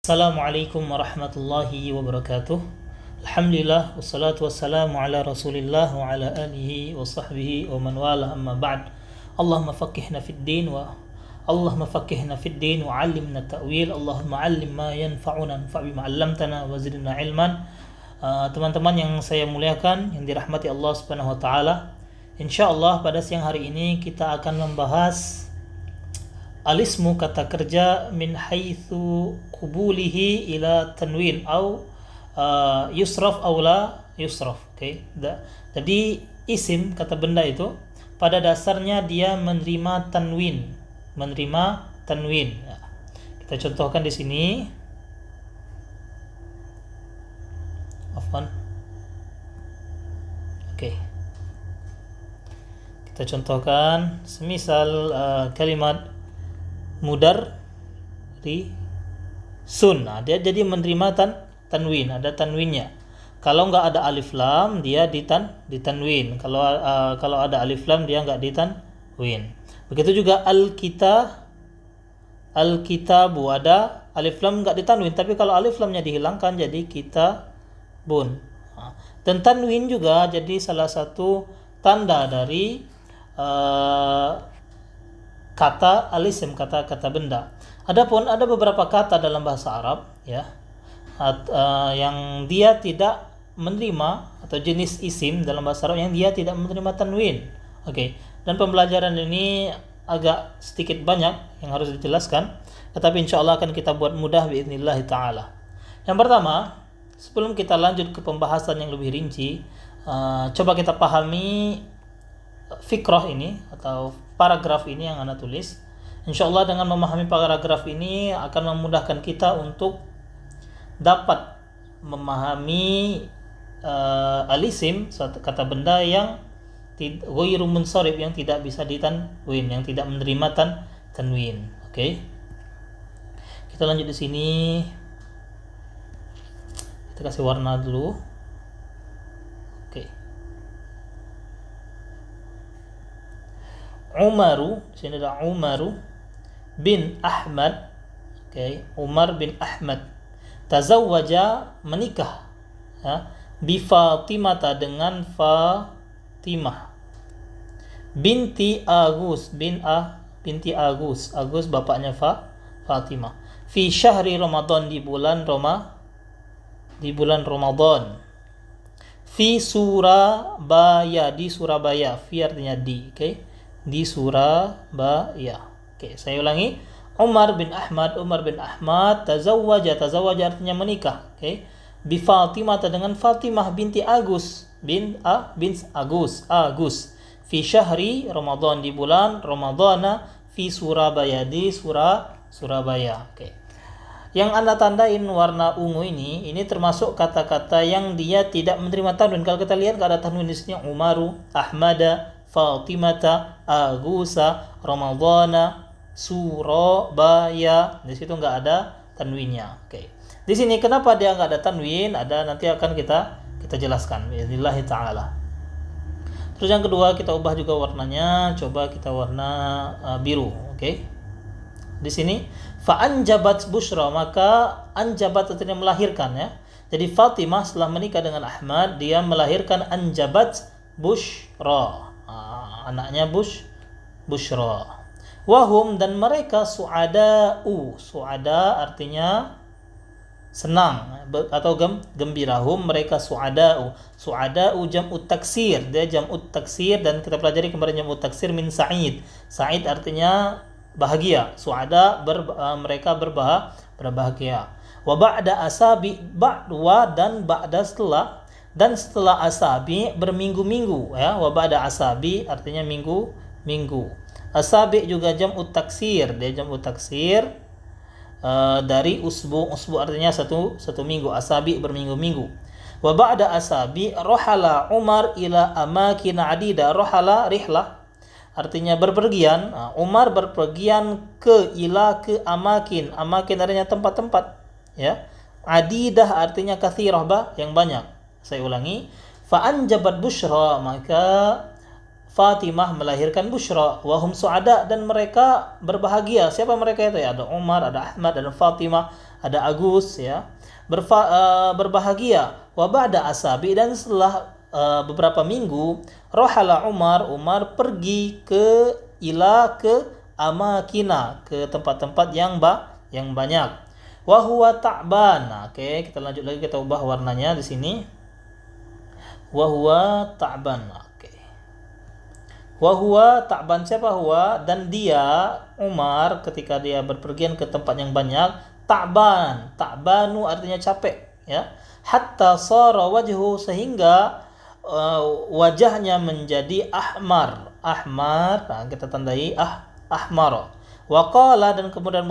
Assalamualaikum warahmatullahi wabarakatuh. Alhamdulillah wassalatu wassalamu ala Rasulillah wa ala alihi wa sahbihi wa man wala amma ba'd. Allahumma faqihna fid din wa 'allimna ta'wil. Allahumma 'allim ma yanfa'una wanfa' bima 'allamtana wa zidna ilman. Teman-teman yang saya muliakan, yang dirahmati Allah Subhanahu wa taala. Insyaallah pada siang hari ini kita akan membahas alismu kata kerja min haitsu qubulihi ila tanwin au yusraf aw la yusraf. Jadi isim kata benda itu pada dasarnya dia menerima tanwin. Ya. Kita contohkan di sini. Kita contohkan semisal kalimat mudar di sun. Dia jadi menerima tanwin, ada tanwinnya. Kalau nggak ada alif lam dia ditanwin. Kalau ada alif lam dia nggak ditanwin. Begitu juga al-kitabu ada alif lam nggak ditanwin, tapi kalau alif lamnya dihilangkan jadi kitabun. Dan tanwin juga jadi salah satu tanda dari kata alisim, kata benda. Adapun ada beberapa kata dalam bahasa Arab ya yang dia tidak menerima, atau jenis isim dalam bahasa Arab yang dia tidak menerima tanwin. Dan pembelajaran ini agak sedikit banyak yang harus dijelaskan, tetapi insyaallah akan kita buat mudah biidznillah taala. Yang pertama, sebelum kita lanjut ke pembahasan yang lebih rinci, coba kita pahami fikrah ini atau paragraf ini yang Anda tulis. Insyaallah dengan memahami paragraf ini akan memudahkan kita untuk dapat memahami alisim, suatu kata benda yang ghairu munsharif, yang tidak bisa ditanwin, yang tidak menerima tanwin. Kita lanjut di sini. Kita kasih warna dulu. Umaru, di sini ada Umaru bin Ahmad. Umar bin Ahmad tazawwaja, menikah ya, bi Fatimata, dengan Fatimah binti Agus, binti Agus bapaknya Fatimah, fi syahri Ramadan, di bulan Ramadan, fi Surabaya, di Surabaya, fi artinya di, di Surabaya. Saya ulangi. Umar bin Ahmad tazawwaja artinya menikah, bi Fatimah, dengan Fatimah binti Agus, bin Agus, fi syahri Ramadan, di bulan Ramadhan, fi Surabaya, di Surabaya. Yang Anda tandain warna ungu ini termasuk kata-kata yang dia tidak menerima tanwin. Kalau kita lihat enggak ada tanwin di sini. Umaru, Ahmada, Fatimata, Agusa, Ramadhana, Surabaya. Di situ nggak ada tanwinnya. Di sini kenapa dia nggak ada tanwin? Nanti akan kita jelaskan bismillah taala. Terus yang kedua, kita ubah juga warnanya. Coba kita warna biru. Di sini fa anjabat busyra, maka anjabat artinya melahirkan ya. Jadi Fatimah setelah menikah dengan Ahmad, dia melahirkan anjabat busyra. Anaknya Busyra. Wahum, dan mereka su'ada'u. Su'ada artinya senang atau gembira. Hum, mereka su'ada'u. Su'ada'u jam'ut taksir. Dia jam'ut taksir, dan kita pelajari kemarin jam'ut taksir min sa'id. Sa'id artinya bahagia. Su'ada mereka berbahagia. Wa ba'da asabi, ba'wa dan ba'da setelah, dan setelah asabi berminggu-minggu ya. Wa ba'da asabi artinya minggu-minggu. Asabi juga jam'ut taksir, dia jam'ut taksir dari usbu artinya satu minggu. Asabi berminggu-minggu. Wa ba'da asabi rohala Umar ila amakin adida. Rohala rihlah artinya berpergian. Umar berpergian ke amakin artinya tempat-tempat ya. Adidah artinya katsirah, yang banyak. Saya ulangi. Fa anjabat Busyra, maka Fatimah melahirkan Busyra, wahum su'ada, dan mereka berbahagia. Siapa mereka itu? Ya, ada Umar, ada Ahmad, ada Fatimah, ada Agus ya. Berbahagia wa ba'da asabi, dan setelah beberapa minggu, rohala Umar pergi ke amakina, ke tempat-tempat yang banyak. Wa huwa ta'ban. Oke, kita lanjut lagi, kita ubah warnanya di sini. Wa huwa ta'ban. Oke. Wa huwa ta'ban, siapa huwa? Dan dia Umar ketika dia berpergian ke tempat yang banyak, ta'banu artinya capek ya. Hatta sara wajhu, sehingga wajahnya menjadi ahmar. Nah, kita tandai ahmar. Wa qala, dan kemudian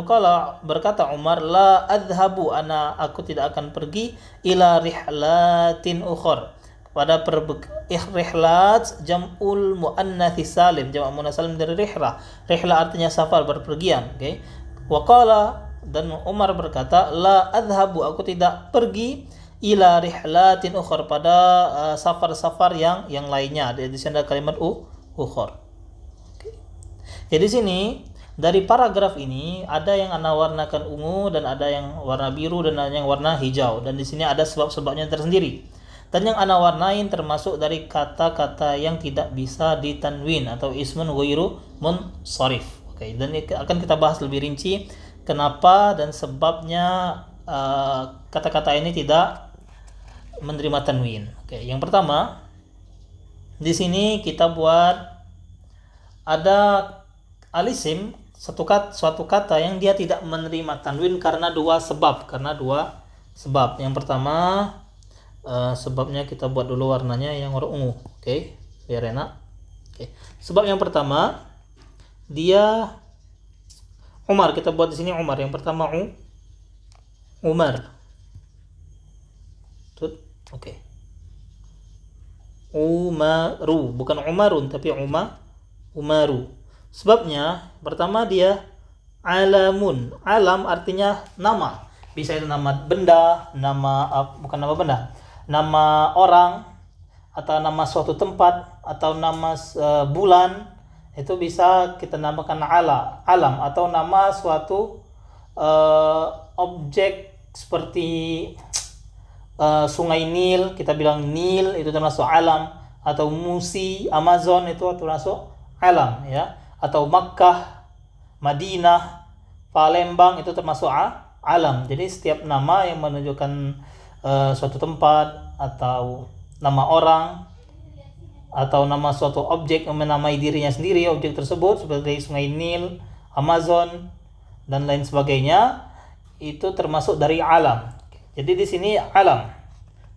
berkata Umar, la adhabu, aku tidak akan pergi ila rihlatin ukhra, pada rihlat jam'ul muannats salim, jamak muannats salim dari rihlah. Rihlah artinya safar, berpergian. Oke. Wa qala, dan Umar berkata, la adhabu, aku tidak pergi ila rihlatin ukhra, pada safar-safar yang lainnya. Di sini ada kalimat ukhra. Oke. Jadi sini dari paragraf ini ada yang ana warnakan ungu, dan ada yang warna biru, dan ada yang warna hijau, dan di sini ada sebab-sebabnya tersendiri. Dan yang ana warnain termasuk dari kata-kata yang tidak bisa ditanwin atau ismun ghairu munsharif. Oke, dan ini akan kita bahas lebih rinci kenapa dan sebabnya kata-kata ini tidak menerima tanwin. Oke, yang pertama di sini kita buat ada alisim, suatu kata yang dia tidak menerima tanwin karena dua sebab. Yang pertama, sebabnya kita buat dulu warnanya yang warna ungu. Oke, biar enak. Oke. Sebab yang pertama, dia Umar, kita buat di sini Umar. Yang pertama Umar. Oke. Umaru, bukan Umarun tapi Umaru. Sebabnya pertama dia alamun. Alam artinya nama. Bisa itu nama benda, bukan nama benda, nama orang, atau nama suatu tempat, atau nama bulan. Itu bisa kita namakan alam, atau nama suatu objek seperti sungai Nil, kita bilang Nil, itu termasuk alam. Atau Musi, Amazon, itu termasuk alam ya. Atau Makkah, Madinah, Palembang, itu termasuk alam. Jadi setiap nama yang menunjukkan suatu tempat, atau nama orang, atau nama suatu objek yang menamai dirinya sendiri, objek tersebut seperti sungai Nil, Amazon, dan lain sebagainya, itu termasuk dari alam. Jadi di sini alam.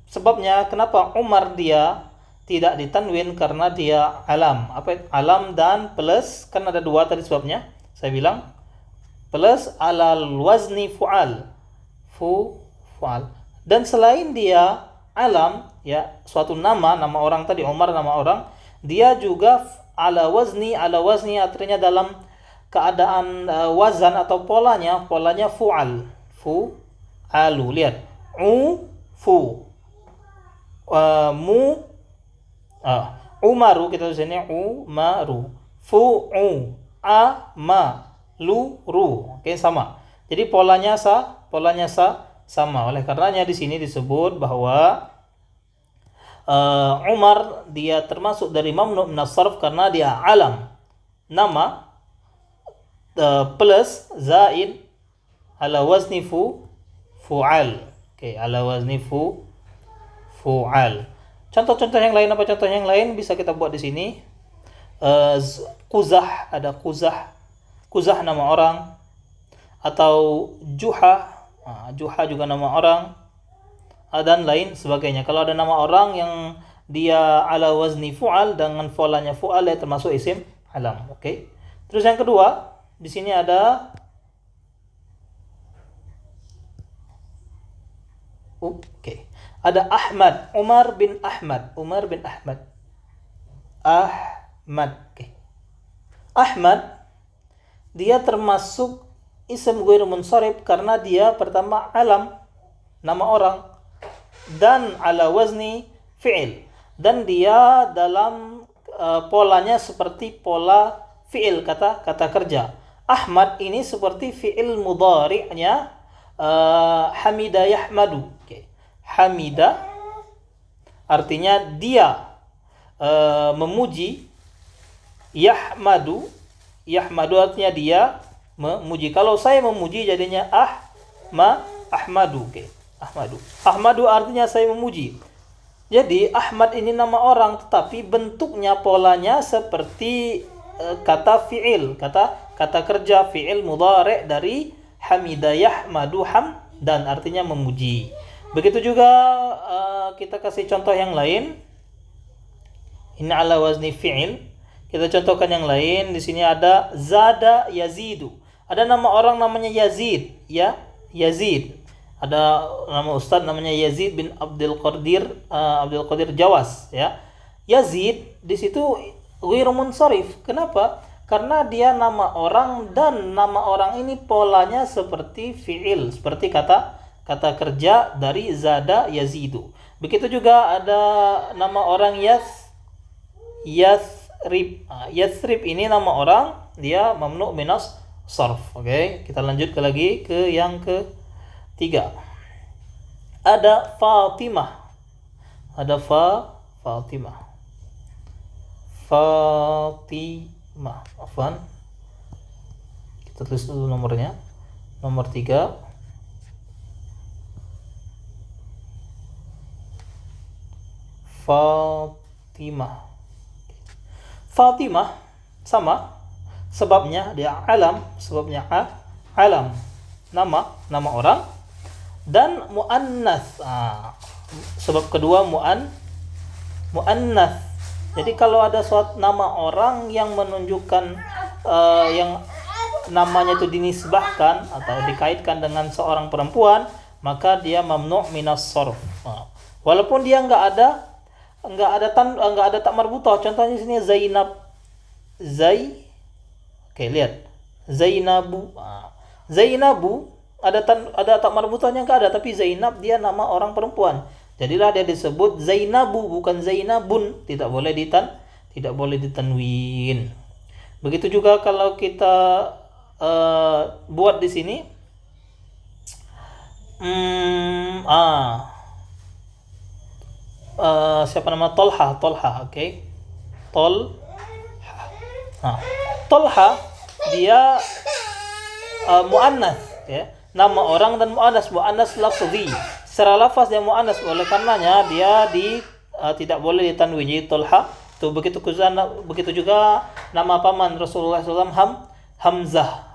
Sebabnya kenapa Umar dia tidak ditanwin, karena dia alam. Apa alam dan plus, kan ada dua tadi sebabnya. Saya bilang plus alal wazni fu'al. Dan selain dia alam ya, suatu nama orang tadi Umar, nama orang, dia juga ala wazni artinya dalam keadaan wazan atau polanya fu'al. Fu'alu. Lihat. Umaru, kita di sini Umaru. Luru. Oke, sama. Jadi polanya sama. Oleh karenanya di sini disebut bahwa Umar dia termasuk dari mamnu' minas sarf karena dia alam, nama, plus zaid ala wazni fu'al. Oke, ala wazni fu'al. Contoh-contoh yang lain, apa contoh yang lain bisa kita buat di sini? Quzah, ada Quzah nama orang, atau Juha juga nama orang, dan lain sebagainya. Kalau ada nama orang yang dia ala wazni fu'al dengan polanya fu'al, ya termasuk isim alam. Oke. Terus yang kedua, di sini ada ada Ahmad, Umar bin Ahmad. Ahmad dia termasuk isim ghairu munsharif karena dia pertama alam, nama orang, dan ala wazni fi'il, dan dia dalam polanya seperti pola fi'il, kata kerja. Ahmad ini seperti fi'il mudhari'nya hamida yahmadu. Okay. Hamida artinya dia memuji. Yahmadu artinya dia memuji. Kalau saya memuji jadinya ahmadu. Okay. Ahmadu artinya saya memuji. Jadi Ahmad ini nama orang, tetapi bentuknya, polanya seperti kata fi'il, kata kerja fi'il mudhari' dari hamida yahmadu hamdan, artinya memuji. Begitu juga kita kasih contoh yang lain. Ini ala wazni fi'il. Kita contohkan yang lain. Di sini ada zada yazidu. Ada nama orang namanya Yazid, ya, Yazid. Ada nama ustaz namanya Yazid bin Abdul Qadir Jawas, ya. Yazid di situ ghairu munsharif. Kenapa? Karena dia nama orang, dan nama orang ini polanya seperti fi'il, seperti kata kerja dari zada yazidu. Begitu juga ada nama orang Yathrib. Yathrib ini nama orang, dia mamnu minas sarf. Oke, kita lanjut lagi ke yang ketiga. Ada Fatimah. Ada Fatimah. Afwan. Kita tulis dulu nomornya. Nomor 3. Fatimah sama sebabnya dia alam, alam, nama orang, dan muannas. Sebab kedua muannas. Jadi kalau ada suatu nama orang yang menunjukkan yang namanya itu dinisbahkan atau dikaitkan dengan seorang perempuan, maka dia mamnu' minas sarf. Walaupun dia enggak ada tak marbutah. Contohnya di sini Zainab. Oke, lihat. Zainabu. Zainabu ada tak marbutahnya enggak ada, tapi Zainab dia nama orang perempuan. Jadilah dia disebut Zainabu, bukan Zainabun. Tidak boleh ditanwin. Begitu juga kalau kita buat di sini siapa nama Tolha, oke. Tolha dia muannas, ya. Nama orang dan muannas lafzi. Secara lafaz dia muannas, oleh karenanya dia tidak boleh ditanwin. Jadi Tolha itu begitu juga nama paman Rasulullah SAW Hamzah.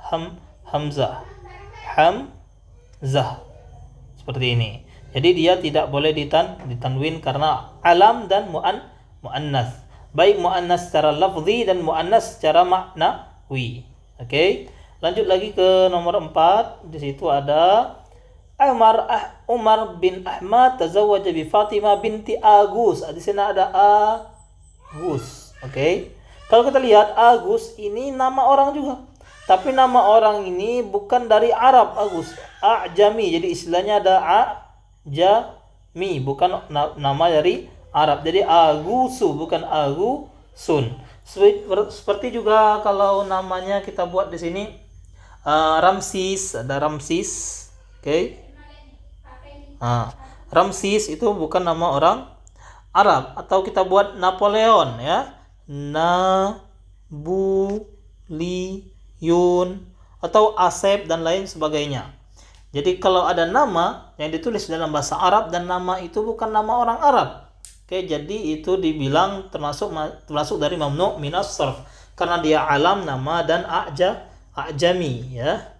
Seperti ini. Jadi dia tidak boleh ditanwin karena alam dan muannas. Baik muannas secara lafzi dan muannas secara maknawi. Oke. Lanjut lagi ke nomor 4. Di situ ada Umar bin Ahmad tazawwaja bi Fatimah binti Agus. Di sini ada Agus. Oke. Kalau kita lihat Agus ini nama orang juga. Tapi nama orang ini bukan dari Arab, Agus. A'jami. Jadi istilahnya ada Jami, bukan nama dari Arab. Jadi Agusu, bukan Agusun. Seperti juga kalau namanya kita buat di sini Ramsis, ada Ramsis. Oke. Ramsis itu bukan nama orang Arab. Atau kita buat Napoleon, ya. Nabulion atau Asep dan lain sebagainya. Jadi kalau ada nama yang ditulis dalam bahasa Arab dan nama itu bukan nama orang Arab, oke, jadi itu dibilang termasuk dari mamnu' minas sarf karena dia alam, nama, dan a'jami, ya.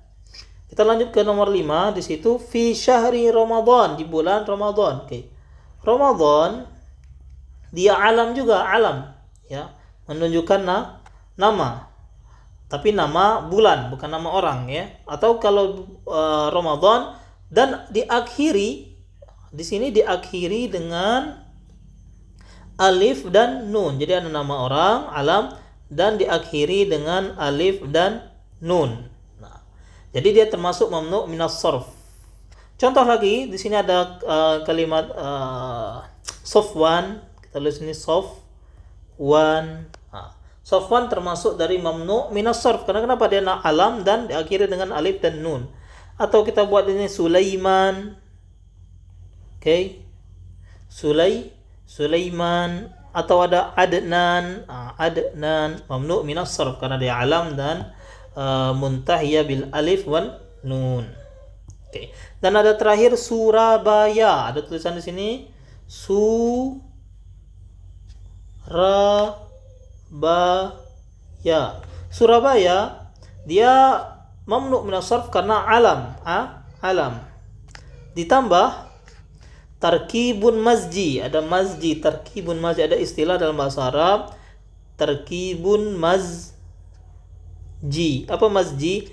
Kita lanjut ke nomor 5. Di situ fi syahri Ramadan, di bulan Ramadan. Oke. Ramadan dia alam juga, alam, ya, menunjukkan nama. Tapi nama bulan, bukan nama orang, ya. Atau kalau Ramadan dan diakhiri di sini diakhiri dengan alif dan nun. Jadi ada nama orang, alam, dan diakhiri dengan alif dan nun. Nah, jadi dia termasuk mamnu' minas sarf. Contoh lagi di sini ada kalimat Sofwan. Kita tulis ini Sofwan. Sofwan termasuk dari mamnu' minas sarf. Karena kenapa dia alam dan diakhiri dengan alif dan nun. Atau kita buat ini Sulaiman. Oke. Sulaiman, atau ada Adnan. Adnan mamnu' minas sarf karena dia alam dan muntahiyah bil alif wal nun. Oke. Dan ada terakhir Surabaya. Ada tulisan di sini Surabaya. Surabaya dia mamnu' minas sarf karena alam, alam. Ditambah tarkibun mazji, ada mazji, tarkibun mazji, ada istilah dalam bahasa Arab tarkibun mazji. Apa mazji?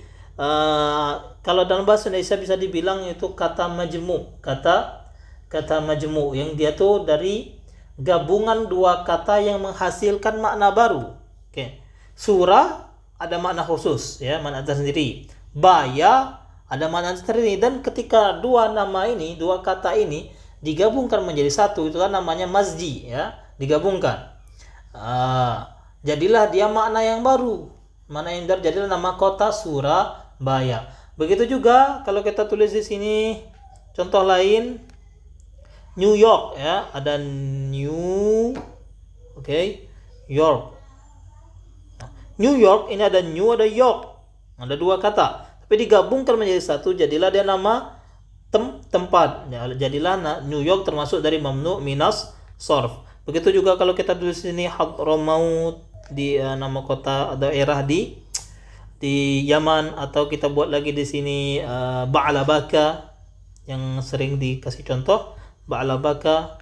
Kalau dalam bahasa Indonesia bisa dibilang itu kata majmu, kata majmu yang dia tuh dari gabungan dua kata yang menghasilkan makna baru. Oke. Surah ada makna khusus, ya, makna tersendiri. Baya ada makna tersendiri, dan ketika dua nama ini, dua kata ini digabungkan menjadi satu, itu kan namanya mazji, ya, digabungkan. Jadilah dia makna yang baru. Jadilah nama kota Surabaya. Begitu juga kalau kita tulis di sini contoh lain New York, ya, ada New, York. New York ini ada New, ada York, ada dua kata, tapi digabungkan menjadi satu, jadilah dia nama tempat. Jadilah New York termasuk dari mamnu' minas sarf. Begitu juga kalau kita tulis di sini Hadramaut, di nama kota daerah di Yaman, atau kita buat lagi di sini Ba'labaka yang sering dikasih contoh, Ba'labaka,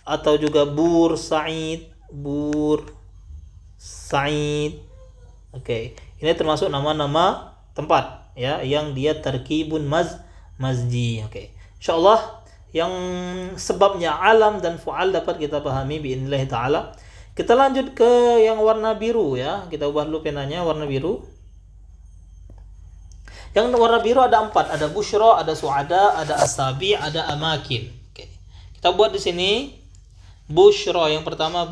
atau juga Bur Said. Ini termasuk nama-nama tempat, ya, yang dia tarkibun mazji. Insyaallah yang sebabnya alam dan fu'al dapat kita pahami biidznillah taala. Kita lanjut ke yang warna biru, ya. Kita ubah dulu penanya warna biru. Yang warna biru ada 4, ada busyra, ada su'ada, ada asabi, ada amakin. Kita buat di sini busyra. Yang pertama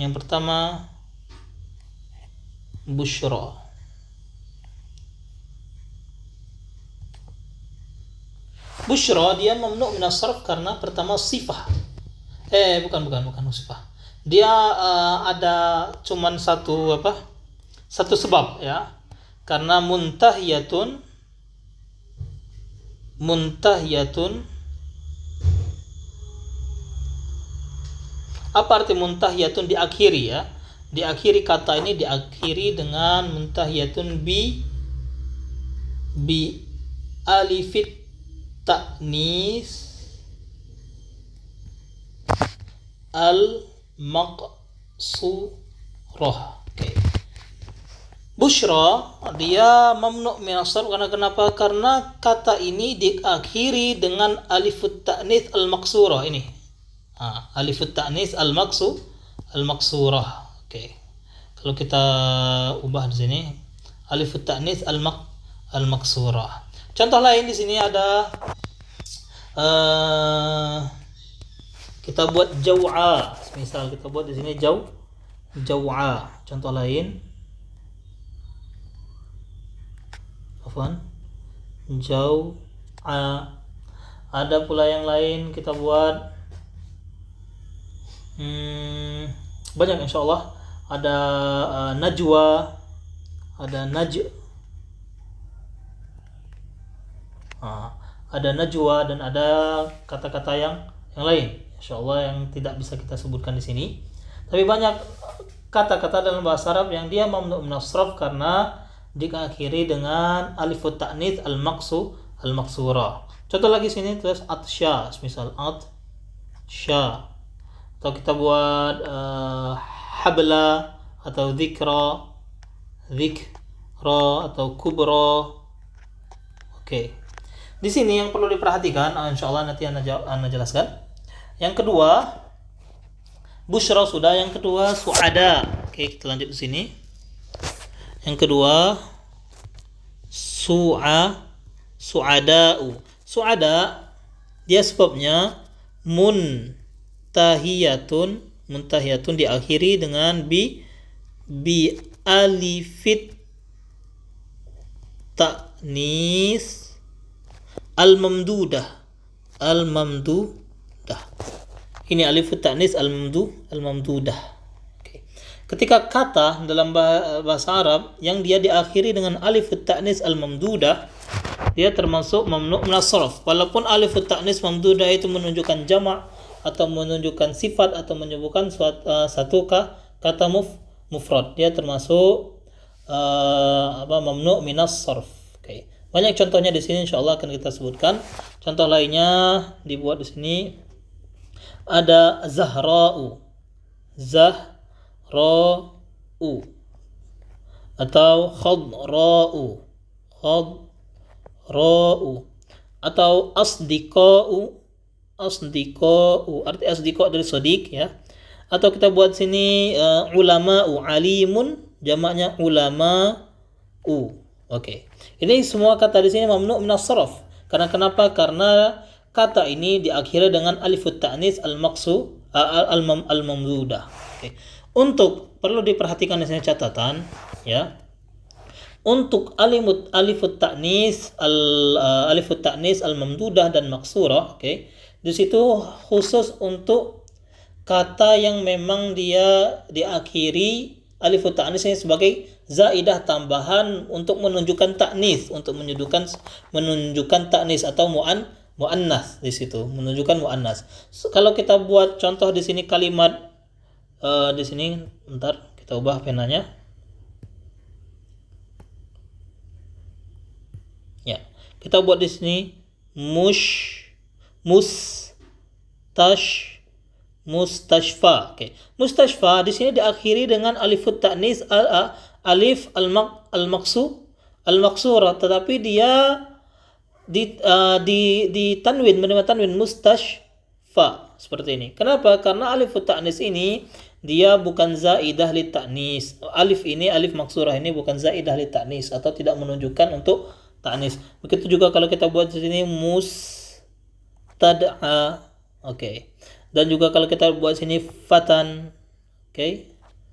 yang pertama busyra. Busyra dia mamnu' minas sarf karena pertama sifah. Bukan sifah. Dia ada cuman satu sebab, ya. Karena muntahiyatun apa arti muntahiyatun? Diakhiri, ya. Diakhiri, kata ini diakhiri dengan muntahiyatun bi alifit ta'nis al-maqsurah. Busyra dia mamnu' minas sarf karena kenapa? Karena kata ini diakhiri dengan alifut ta'nis al-maqsurah ini. Alifut ta'nis al-maqsurah. Kalau kita ubah di sini alifut ta'nis al-maqsurah. Contoh lain di sini ada kita buat jaw'a. Misal kita buat di sini jaw'a. Contoh lain jaw'a. Ada pula yang lain kita buat banyak, insyaallah. Ada najwa, ada ada najwa, dan ada kata-kata yang lain, insyaallah, yang tidak bisa kita sebutkan di sini. Tapi banyak kata-kata dalam bahasa Arab yang dia mamnu' minas sarf karena diakhiri dengan alifut ta'nits al-maqsurah. Contoh lagi sini tulis atsya, misal atsya. Atau kita buat habla, atau dzikra atau kubra. Di sini yang perlu diperhatikan, insyaallah nanti ana jelaskan. Yang kedua busyra sudah, yang kedua su'ada. Kita lanjut di sini. Yang kedua su'ada'u. Su'ada dia sebabnya muntahiyatun diakhiri dengan bi alifit ta'nis al-mamdudah. Al-mamdudah. Ini alif ta'nis al-mamdudah. Okay. Ketika kata dalam bahasa Arab yang dia diakhiri dengan alif ta'nis al-mamdudah, dia termasuk mamnu' min as-sarf. Walaupun alif ta'nis mamdudah itu menunjukkan jamak atau menunjukkan sifat atau menyebutkan satu kata mufrad, dia termasuk mamnu' min as-sarf. Okay. Banyak contohnya di sini insyaallah akan kita sebutkan. Contoh lainnya dibuat di sini ada zahra'u atau khadra'u atau asdiqa'u. Arti asdiqa dari sodik ya. Atau kita buat sini ulama'u, alimun jamaknya ulama'u. Oke. Ini semua kata di sini mamnu' min as-sarf. Karena kenapa? Karena kata ini diakhiri dengan alif ta'nis al-mamdudah. Oke. Untuk perlu diperhatikan di sini catatan ya. Untuk alif ta'nis al-mamdudah dan maksurah, oke. Di situ khusus untuk kata yang memang dia diakhiri alif ta'nis ini sebagai zaidah tambahan untuk menunjukkan ta'nis, untuk menunjukkan ta'nis atau muannas di situ, menunjukkan muannas. Kalau kita buat contoh di sini kalimat di sini, bentar kita ubah penanya. Ya, kita buat di sini mustashfa. Oke. Mustashfa di sini diakhiri dengan alif ta'nis alif al-maqsurah, tetapi dia di tanwin, menerima tanwin mustashfa seperti ini. Kenapa? Karena alif ta'nis ini dia bukan zaidah li ta'nis. Alif maqsurah ini bukan zaidah li ta'nis atau tidak menunjukkan untuk ta'nis. Begitu juga kalau kita buat di sini mustad'a. Oke. Dan juga kalau kita buat sini fatan, oke,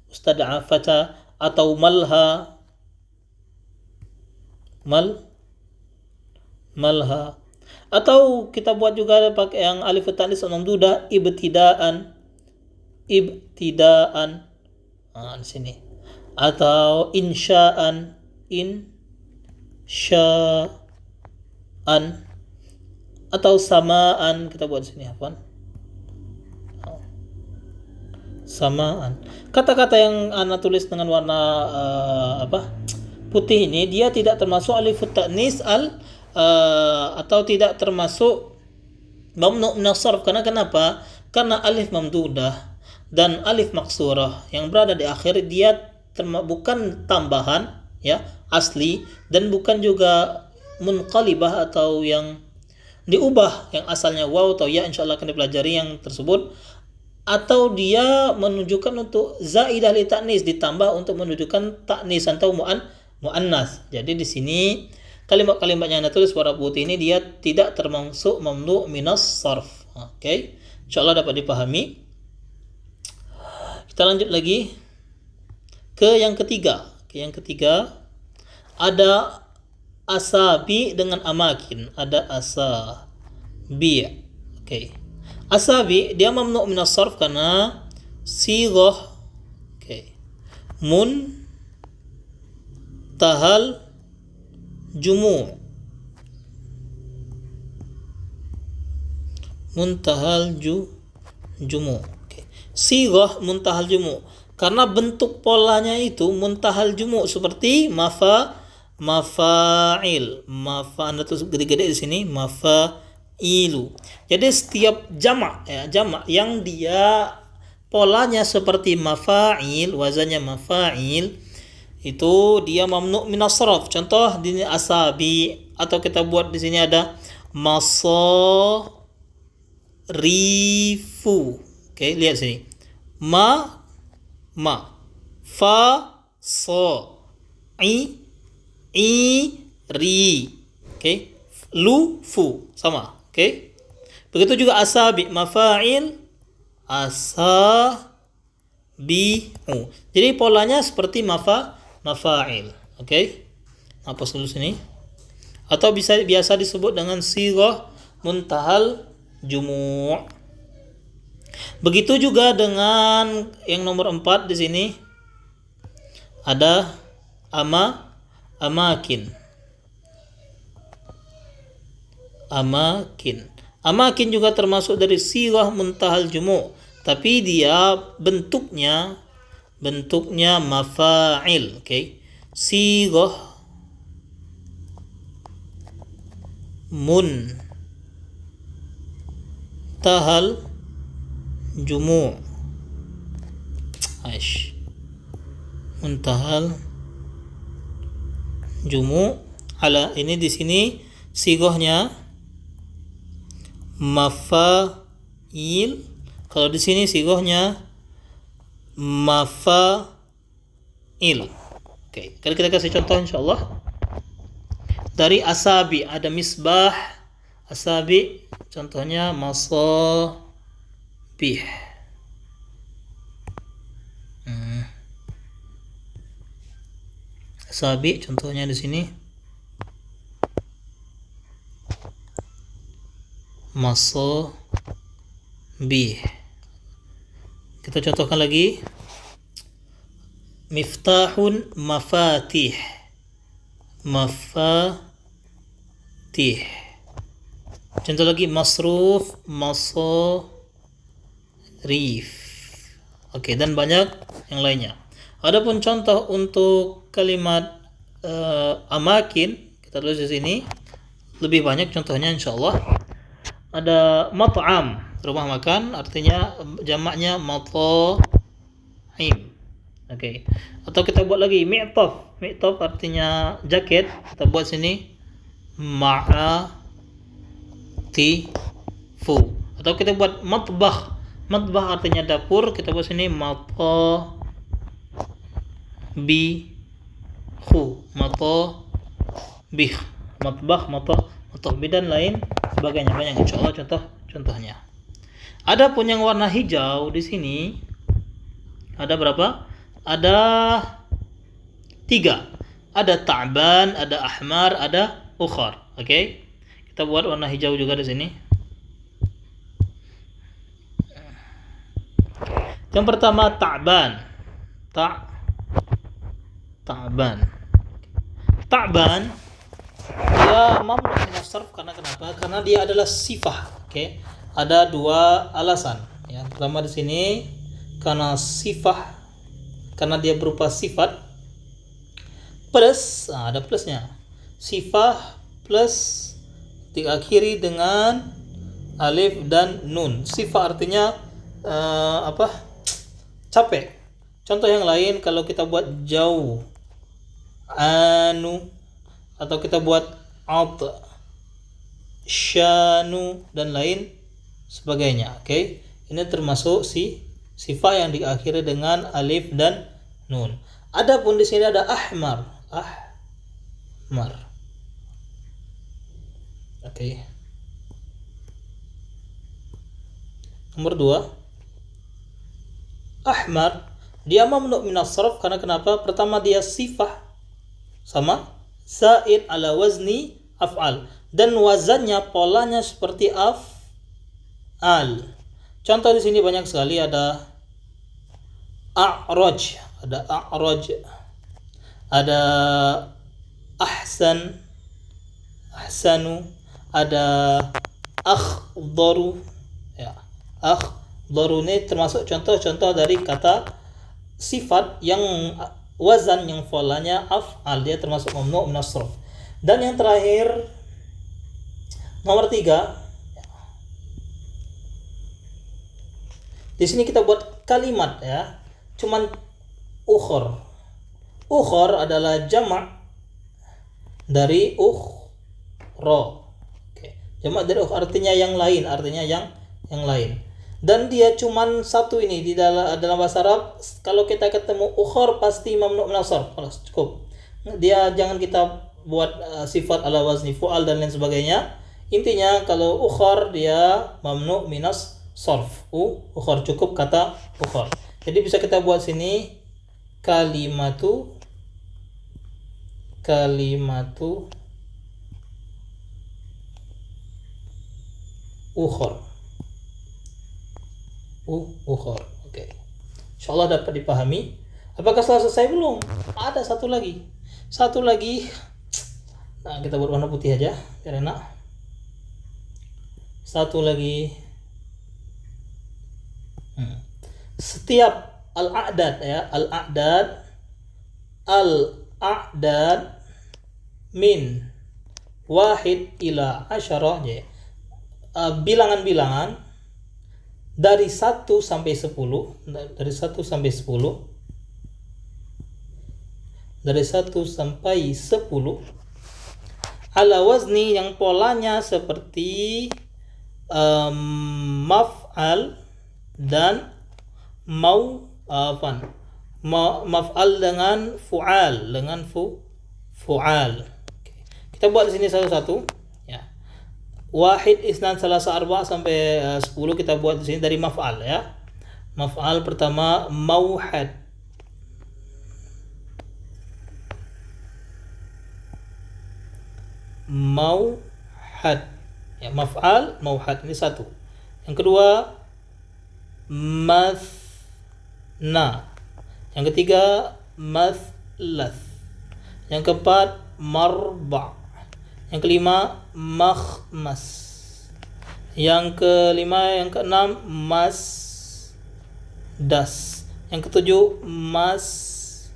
mustad'a fata, atau malha, atau kita buat juga pakai yang alif ta'nis al-mamdudah ibtidaan, di sini, atau insya'an, atau samaan, kita buat di sini samaan. Kata-kata yang ana tulis dengan warna putih ini dia tidak termasuk alif ta'nis atau tidak termasuk mamnu' min as-sarf. Karena kenapa? Karena alif mamdudah dan alif maksurah yang berada di akhir dia bukan tambahan ya asli, dan bukan juga munqalibah atau yang diubah yang asalnya waw atau ya, insyaallah akan dipelajari yang tersebut, atau dia menunjukkan untuk zaidah li ta'nis ditambah untuk menunjukkan ta'nis atau muannas. Jadi di sini kalimat-kalimat yang ditulis warna putih ini dia tidak termasuk mamnu' minas sarf. Oke. Insyaallah dapat dipahami. Kita lanjut lagi ke yang ketiga. Ada asabi dengan amakin. Ada asabi. Oke. Asabi dia mamnu' min as-sarf karena sighah muntahal jumu'. Sighah muntahal jumu' karena bentuk polanya itu muntahal jumu' seperti mafa'il. Anda tulis gede-gede di sini ilu. Jadi setiap jamak yang dia polanya seperti mafa'il, wazannya mafa'il, itu dia mamnu' min as-sarf. Contoh di sini asabi, atau kita buat di sini ada masarifu. Oke, lihat sini. Fa ri. Oke. Lufu sama. Oke. Begitu juga asabi, mafa'il, asabi'u. Jadi polanya seperti mafa'il. Oke. Hapus dulu sini. atau biasa disebut dengan sighah muntahal jumu'. Begitu juga dengan yang nomor 4 di sini ada amakin. Amakin juga termasuk dari sighah muntahal jumu', tapi dia bentuknya mafa'il, sighah muntahal jumu'. Muntahal jumu' ala ini di sini sighahnya mafa'il. Kalau di sini sighahnya mafa'il. Kalau kita kasih contoh insyaallah. Dari asabi ada misbah, asabi contohnya masabih. Asabi contohnya di sini masabih. Kita contohkan lagi. Miftahun mafatih. Contoh lagi masruf masarif. Dan banyak yang lainnya. Adapun contoh untuk kalimat amakin, kita tulis di sini lebih banyak contohnya insyaallah. Ada mat'am, rumah makan, artinya jamaknya mat'im. Atau kita buat lagi mi'taf artinya jaket, kita buat sini ma'atifu. Atau kita buat matbah artinya dapur, kita buat sini matabih dan lain sebagainya, banyak insyaallah contohnya. Adapun yang warna hijau di sini ada berapa? Ada 3. Ada ta'ban, ada ahmar, ada ukhar. Kita buat warna hijau juga di sini. Yang pertama ta'ban. Ta'ban dia mamnu min as-sarf karena kenapa? Karena dia adalah sifah. Ada 2 alasan. Yang pertama di sini karena sifah, karena dia berupa sifat plus, ada plusnya. Sifah plus diakhiri dengan alif dan nun. Sifah artinya capek. Contoh yang lain kalau kita buat jauh, anu, atau kita buat syanu dan lain sebagainya. Ini termasuk sifat yang diakhiri dengan alif dan nun. Adapun di sini ada ahmar. Nomor 2. Ahmar dia mamnu min as-sarf karena kenapa? Pertama dia sifah sama zaid ala wazni af'al dan wazannya polanya seperti af'al. Contoh di sini banyak sekali, ada a'raj, ada ahsanu, ada akhdaru. Akhdaru ini termasuk contoh-contoh dari kata sifat yang wazan yang polanya af'al, dia termasuk mamnu min as-sarf. Dan yang terakhir nomor 3, di sini kita buat kalimat cuman ukhur. Ukhur adalah jamak dari ukhra. Jamak dari ukhra artinya yang lain, Dan dia cuman satu ini di dalam bahasa Arab. Kalau kita ketemu ukhur pasti mamnu min as-sarf. Cukup. Dia jangan kita buat sifat ala wazni fu'al dan lain sebagainya. Intinya kalau ukhur dia mamnu min as-sarf. Ukhur, cukup kata ukhur. Jadi bisa kita buat sini kalimatu ukhor. Ukhor. Oke. Insyaallah dapat dipahami. Apakah sudah selesai belum? Ada satu lagi. Nah, kita buat warna putih aja biar enak. Satu lagi. Setiap al-a'dad ya, al-a'dad min wahid ila asyarah ya. Bilangan-bilangan dari 1 sampai 10, dari 1 sampai 10 ala wazni yang polanya seperti maf'al dan maf'al dengan fu'al. Kita buat di sini satu-satu ya. Wahid, isnan, salasa, arba sampai 10 kita buat di sini dari maf'al ya. Maf'al pertama mauhad. Ya, maf'al mauhad ini satu. Yang kedua mathna. Yang ketiga mathlas. Yang keempat marba'. Yang kelima makhmas. Yang kelima, yang keenam masdas. Yang ketujuh masba'.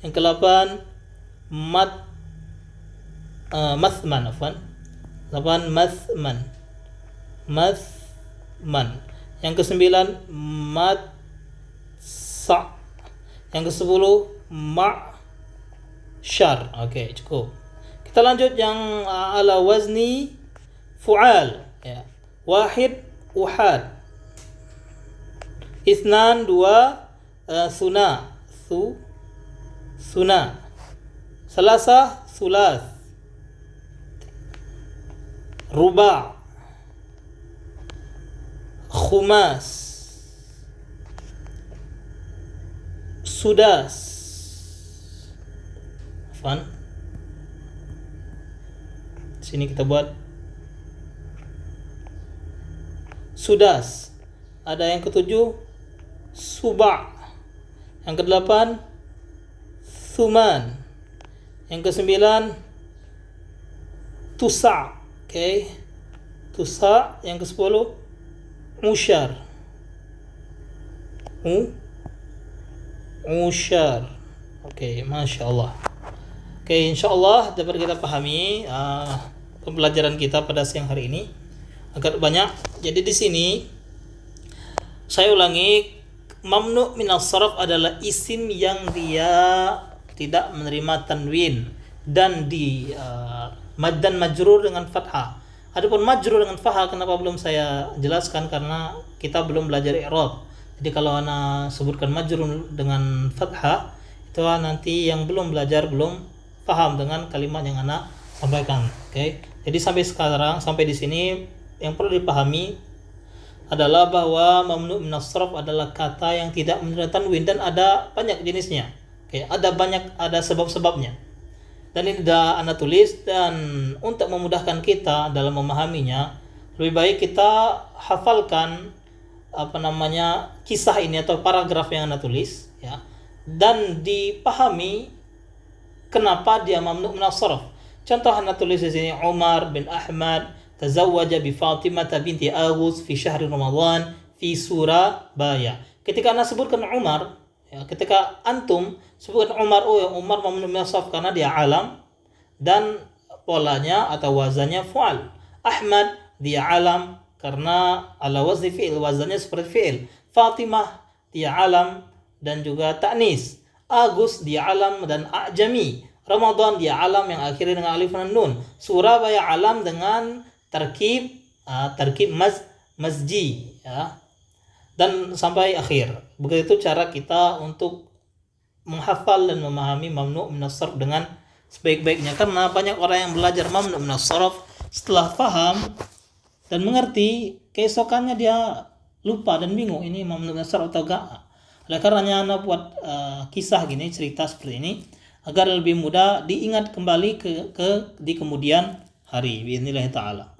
Yang kedelapan mathman. Yang kesembilan matsa. Yang kesepuluh ma'syar. Oke, cukup. Kita lanjut yang ala wazni fu'al ya. Wahid uhad. Isnan dua suna. Salasa sulas. Ruba'. Khumas. Sudas. Sini kita buat sudas. Ada yang ketujuh suba'. Yang kedelapan thuman. Yang kesembilan tusa'. Oke. Tusa'. Yang kesepuluh musyar. Musyar. Oke, Masya Allah. Oke, insya Allah dapat kita pahami pembelajaran kita pada siang hari ini agak banyak. Jadi di sini saya ulangi, mamnu minas sarf adalah isim yang dia tidak menerima tanwin dan dan majrur dengan fathah. Adapun majrur dengan fathah kenapa belum saya jelaskan, karena kita belum belajar i'rab. Jadi kalau ana sebutkan majrur dengan fathah, itu nanti yang belum belajar belum paham dengan kalimat yang ana sampaikan. Oke. Jadi sampai di sini yang perlu dipahami adalah bahwa mamnu minas sarf adalah kata yang tidak menerima tanwin dan ada banyak jenisnya. Oke, ada sebab-sebabnya. Dan ini sudah ana tulis, dan untuk memudahkan kita dalam memahaminya, lebih baik kita hafalkan kisah ini atau paragraf yang ana tulis ya, dan dipahami kenapa dia mamnu minas sarf. Contoh ana tulis di sini, Umar bin Ahmad tazawwaja bi Fatimah binti Agus fi syahr Ramadan fi Surabaya. Ketika ana sebutkan Umar ya, ketika antum sebutkan Umar, Umar mamnu minas sarf karena dia alam dan polanya atau wazannya fu'al. Ahmad dia alam karena ala wazni fi'il, wazannya seperti fi'il. Fatimah dia alam dan juga ta'nis. Agus dia alam dan a'jami. Ramadan dia alam yang akhirnya dengan alif dan nun. Surabaya alam dengan tarkib mazji ya. Dan sampai akhir. Begitu cara kita untuk menghafal dan memahami mamnu minas sarf dengan sebaik-baiknya, karena banyak orang yang belajar mamnu minas sarf setelah paham dan mengerti, keesokannya dia lupa dan bingung ini mamnu minas sarf atau enggak. Oleh karenanya ana buat kisah gini, cerita seperti ini agar lebih mudah diingat kembali di kemudian hari. Bismillah taala.